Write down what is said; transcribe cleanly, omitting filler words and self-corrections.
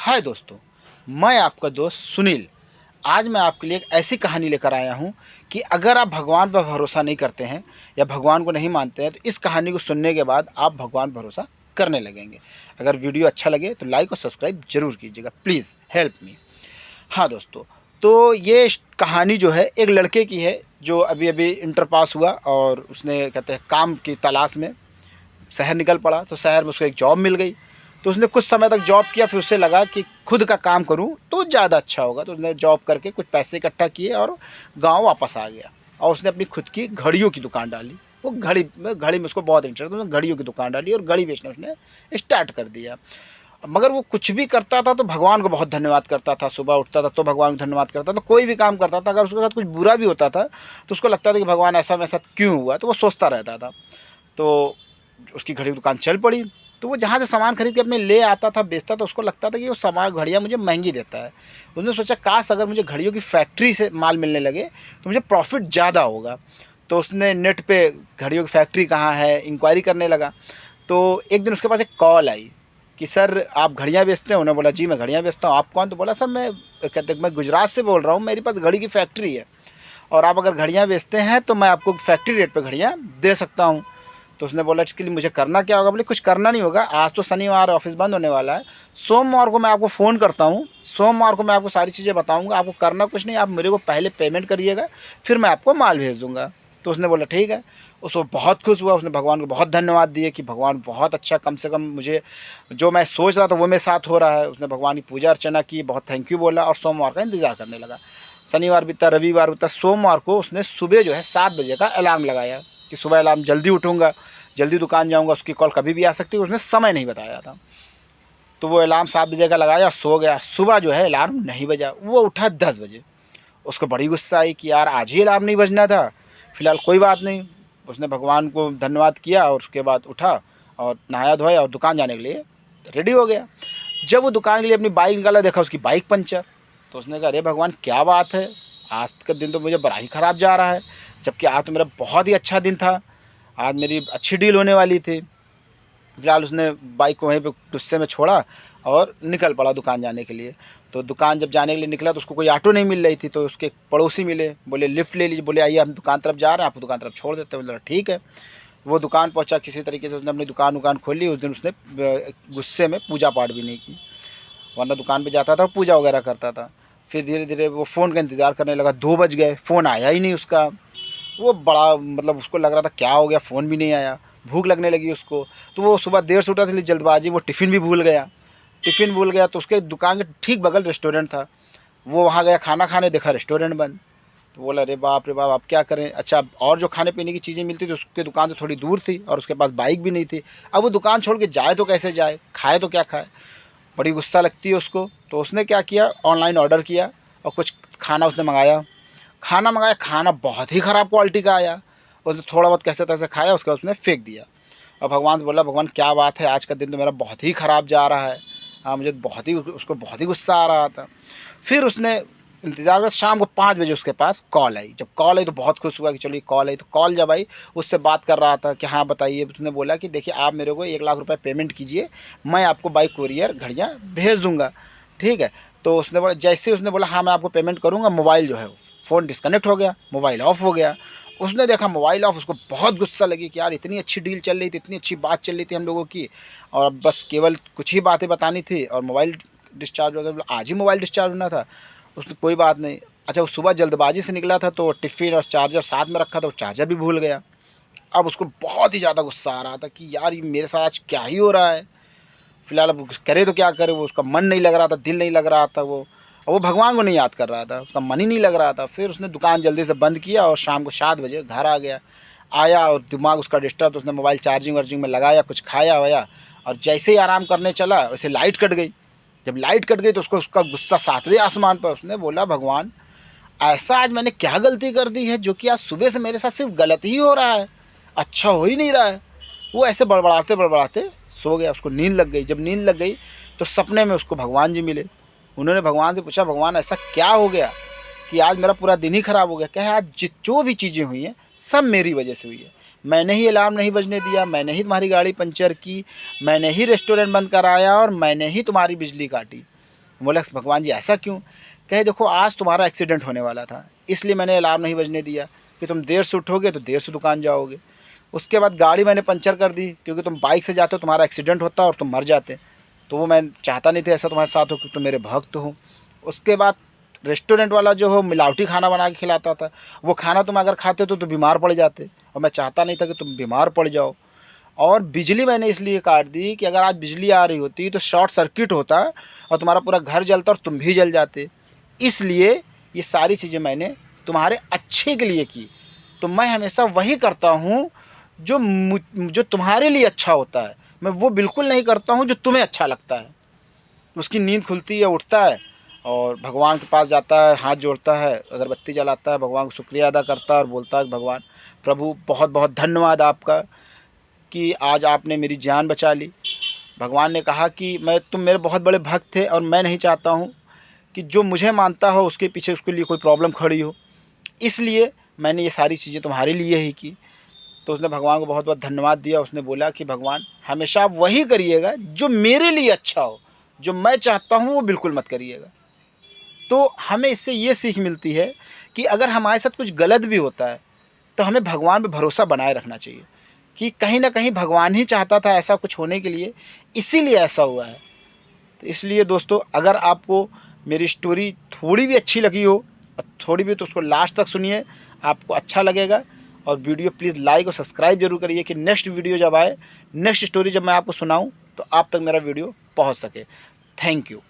हाय दोस्तों, मैं आपका दोस्त सुनील। आज मैं आपके लिए एक ऐसी कहानी लेकर आया हूँ कि अगर आप भगवान पर भरोसा नहीं करते हैं या भगवान को नहीं मानते हैं तो इस कहानी को सुनने के बाद आप भगवान पर भरोसा करने लगेंगे। अगर वीडियो अच्छा लगे तो लाइक और सब्सक्राइब ज़रूर कीजिएगा, प्लीज़ हेल्प मी। हाँ दोस्तों, तो ये कहानी जो है एक लड़के की है जो अभी अभी इंटर पास हुआ और उसने कहते हैं काम की तलाश में शहर निकल पड़ा। तो शहर में उसको एक जॉब मिल गई। तो उसने कुछ समय तक जॉब किया, फिर उसे लगा कि खुद का काम करूं तो ज़्यादा अच्छा होगा। तो उसने जॉब करके कुछ पैसे इकट्ठा किए और गांव वापस आ गया और उसने अपनी खुद की घड़ियों की दुकान डाली। वो घड़ी में उसको बहुत इंटरेस्ट था, तो उसने घड़ियों की दुकान डाली और घड़ी बेचना उसने स्टार्ट कर दिया। मगर वो कुछ भी करता था तो भगवान को बहुत धन्यवाद करता था। सुबह उठता था तो भगवान को धन्यवाद करता था। कोई भी काम करता था, अगर उसके साथ कुछ बुरा भी होता था तो उसको लगता था कि भगवान ऐसा मेरे साथ क्यों हुआ, तो वो सोचता रहता था। तो उसकी घड़ी की दुकान चल पड़ी। तो वो जहाँ से सामान खरीद के अपने ले आता था, बेचता था, उसको लगता था कि वो सामान घड़ियाँ मुझे महंगी देता है। उसने सोचा काश अगर मुझे घड़ियों की फैक्ट्री से माल मिलने लगे तो मुझे प्रॉफिट ज़्यादा होगा। तो उसने नेट पे घड़ियों की फैक्ट्री कहाँ है इंक्वायरी करने लगा। तो एक दिन उसके पास एक कॉल आई कि सर आप घड़ियाँ बेचते हो? उन्होंने बोला जी मैं घड़ियाँ बेचता हूँ। आप कौन? तो बोला सर मैं गुजरात से बोल रहा हूँ, मेरे पास घड़ी की फैक्ट्री है और आप अगर घड़ियाँ बेचते हैं तो मैं आपको फैक्ट्री रेट पे घड़ियाँ दे सकता हूँ। तो उसने बोला इसके लिए मुझे करना क्या होगा? बोले कुछ करना नहीं होगा, आज तो शनिवार ऑफिस बंद होने वाला है, सोमवार को मैं आपको फ़ोन करता हूँ, सोमवार को मैं आपको सारी चीज़ें बताऊँगा। आपको करना कुछ नहीं, आप मेरे को पहले पेमेंट करिएगा, फिर मैं आपको माल भेज दूँगा। तो उसने बोला ठीक है। उसको बहुत खुश हुआ, उसने भगवान को बहुत धन्यवाद दिए कि भगवान बहुत अच्छा, कम से कम मुझे जो मैं सोच रहा था वो मेरे साथ हो रहा है। उसने भगवान की पूजा अर्चना की, बहुत थैंक यू बोला और सोमवार का इंतज़ार करने लगा। शनिवार बीता, रविवार बीता, सोमवार को उसने सुबह जो है 7 बजे का अलार्म लगाया कि सुबह अलार्म जल्दी उठूँगा, जल्दी दुकान जाऊँगा, उसकी कॉल कभी भी आ सकती है। उसने समय नहीं बताया था। तो वो अलार्म 7 बजे का लगाया, सो गया। सुबह जो है अलार्म नहीं बजा, वो उठा 10 बजे। उसको बड़ी गुस्सा आई कि यार आज ही अलार्म नहीं बजना था। फिलहाल कोई बात नहीं, उसने भगवान को धन्यवाद किया और उसके बाद उठा और नहाया धोया और दुकान जाने के लिए रेडी हो गया। जब वो दुकान के लिए अपनी बाइक निकाला, देखा उसकी बाइक पंचर। तो उसने कहा अरे भगवान क्या बात है, आज का दिन तो मुझे बड़ा ही ख़राब जा रहा है, जबकि आज तो मेरा बहुत ही अच्छा दिन था, आज मेरी अच्छी डील होने वाली थी। फिलहाल उसने बाइक को वहीं पे गुस्से में छोड़ा और निकल पड़ा दुकान जाने के लिए। तो दुकान जब जाने के लिए निकला तो उसको कोई ऑटो नहीं मिल रही थी। तो उसके पड़ोसी मिले, बोले लिफ्ट ले लीजिए। बोले आइए हम दुकान तरफ जा रहे हैं, आपको दुकान तरफ छोड़ देते हैं। बोला ठीक है। वो दुकान पहुंचा, किसी तरीके से उसने अपनी दुकान खोली। उस दिन उसने गुस्से में पूजा पाठ भी नहीं की, वरना दुकान पे जाता था पूजा वगैरह करता था। फिर धीरे धीरे वो फ़ोन का इंतज़ार करने लगा। 2 बज गए, फ़ोन आया ही नहीं उसका। वो बड़ा मतलब उसको लग रहा था क्या हो गया, फ़ोन भी नहीं आया। भूख लगने लगी उसको। तो वो सुबह देर से उठा था, इसलिए जल्दबाजी वो टिफ़िन भी भूल गया। टिफ़िन भूल गया तो उसके दुकान के ठीक बगल रेस्टोरेंट था। वो वहाँ गया खाना खाने, देखा रेस्टोरेंट बंद। तो बोला अरे बाप रे बाप, अब क्या करें? अच्छा, और जो खाने पीने की चीज़ें मिलती थी उसके दुकान से थोड़ी दूर थी और उसके पास बाइक भी नहीं थी। अब वो दुकान छोड़ के जाए तो कैसे जाए, खाए तो क्या खाए? बड़ी गुस्सा लगती है उसको। तो उसने क्या किया, ऑनलाइन ऑर्डर किया और कुछ खाना उसने मंगाया। खाना मंगाया, खाना बहुत ही ख़राब क्वालिटी का आया। उसने थोड़ा बहुत कैसे तैसे खाया, उसके बाद उसने फेंक दिया। और भगवान से बोला भगवान क्या बात है, आज का दिन तो मेरा बहुत ही ख़राब जा रहा है। हाँ, मुझे बहुत ही गुस्सा आ रहा था। फिर उसने इंतज़ार किया, शाम को 5 बजे उसके पास कॉल आई। जब कॉल आई तो बहुत खुश हुआ कि चलो ये कॉल आई। तो कॉल जब आई, उससे बात कर रहा था कि हाँ बताइए। उसने बोला कि देखिए आप मेरे को 1 लाख रुपए पेमेंट कीजिए, मैं आपको बाई कोरियर घड़ियाँ भेज दूँगा, ठीक है। तो उसने बोला, जैसे ही उसने बोला हाँ मैं आपको पेमेंट करूँगा, मोबाइल जो है फ़ोन डिस्कनेक्ट हो गया, मोबाइल ऑफ़ हो गया। उसने देखा मोबाइल ऑफ, उसको बहुत गुस्सा लगी कि यार इतनी अच्छी डील चल रही थी, इतनी अच्छी बात चल रही थी हम लोगों की, और बस केवल कुछ ही बातें बतानी थी और मोबाइल डिस्चार्ज हो गया। आज ही मोबाइल डिस्चार्ज होना था। उसने कोई बात नहीं। अच्छा, वो सुबह जल्दबाजी से निकला था तो टिफ़िन और चार्जर साथ में रखा था, वो चार्जर भी भूल गया। अब उसको बहुत ही ज़्यादा गुस्सा आ रहा था कि यार ये मेरे साथ आज क्या ही हो रहा है। फिलहाल अब करे तो क्या करे, वो उसका मन नहीं लग रहा था, दिल नहीं लग रहा था। वो भगवान को नहीं याद कर रहा था, उसका मन ही नहीं लग रहा था। फिर उसने दुकान जल्दी से बंद किया और शाम को 7 बजे घर आ गया। आया और दिमाग उसका डिस्टर्ब, तो उसने मोबाइल चार्जिंग वार्जिंग में लगाया, कुछ खाया वाया, और जैसे ही आराम करने चला वैसे लाइट कट गई। जब लाइट कट गई तो उसको उसका गुस्सा 7वें आसमान पर। उसने बोला भगवान ऐसा आज मैंने क्या गलती कर दी है जो कि आज सुबह से मेरे साथ सिर्फ गलत ही हो रहा है, अच्छा हो ही नहीं रहा है। वो ऐसे बड़बड़ाते बड़बड़ाते सो गया। उसको नींद लग गई। जब नींद लग गई तो सपने में उसको भगवान जी मिले। उन्होंने भगवान से पूछा भगवान ऐसा क्या हो गया कि आज मेरा पूरा दिन ही ख़राब हो गया? कहे आज जो भी चीज़ें हुई हैं सब मेरी वजह से हुई है। मैंने ही अलार्म नहीं बजने दिया, मैंने ही तुम्हारी गाड़ी पंचर की, मैंने ही रेस्टोरेंट बंद कराया और मैंने ही तुम्हारी बिजली काटी। बोला भगवान जी ऐसा क्यों? कहे देखो आज तुम्हारा एक्सीडेंट होने वाला था, इसलिए मैंने अलार्म नहीं बजने दिया कि तुम देर से उठोगे तो देर से दुकान जाओगे। उसके बाद गाड़ी मैंने पंचर कर दी क्योंकि तुम बाइक से जाते हो, तुम्हारा एक्सीडेंट होता और तुम मर जाते, तो वो मैं चाहता नहीं था ऐसा तुम्हारे साथ हो क्योंकि तुम मेरे भक्त हो। उसके बाद रेस्टोरेंट वाला जो हो मिलावटी खाना बना के खिलाता था, वो खाना तुम अगर खाते तो बीमार पड़ जाते और मैं चाहता नहीं था कि तुम बीमार पड़ जाओ। और बिजली मैंने इसलिए काट दी कि अगर आज बिजली आ रही होती तो शॉर्ट सर्किट होता और तुम्हारा पूरा घर जलता और तुम भी जल जाते। इसलिए ये सारी चीज़ें मैंने तुम्हारे अच्छे के लिए की। तो मैं हमेशा वही करता हूँ जो तुम्हारे लिए अच्छा होता है, मैं वो बिल्कुल नहीं करता हूँ जो तुम्हें अच्छा लगता है। उसकी नींद खुलती है, उठता है और भगवान के पास जाता है, हाथ जोड़ता है, अगरबत्ती जलाता है, भगवान को शुक्रिया अदा करता है और बोलता है भगवान प्रभु बहुत बहुत धन्यवाद आपका कि आज आपने मेरी जान बचा ली। भगवान ने कहा कि तुम मेरे बहुत बड़े भक्त थे और मैं नहीं चाहता हूँ कि जो मुझे मानता हो उसके पीछे उसके लिए कोई प्रॉब्लम खड़ी हो, इसलिए मैंने ये सारी चीज़ें तुम्हारे लिए ही की। तो उसने भगवान को बहुत बहुत धन्यवाद दिया। उसने बोला कि भगवान हमेशा आप वही करिएगा जो मेरे लिए अच्छा हो, जो मैं चाहता हूँ वो बिल्कुल मत करिएगा। तो हमें इससे ये सीख मिलती है कि अगर हमारे साथ कुछ गलत भी होता है तो हमें भगवान पे भरोसा बनाए रखना चाहिए कि कहीं ना कहीं भगवान ही चाहता था ऐसा कुछ होने के लिए, इसीलिए ऐसा हुआ है। तो इसलिए दोस्तों अगर आपको मेरी स्टोरी थोड़ी भी अच्छी लगी हो और थोड़ी भी, तो उसको लास्ट तक सुनिए, आपको अच्छा लगेगा। और वीडियो प्लीज़ लाइक और सब्सक्राइब जरूर करिए कि नेक्स्ट वीडियो जब आए, नेक्स्ट स्टोरी जब मैं आपको सुनाऊं तो आप तक मेरा वीडियो पहुंच सके। Thank you.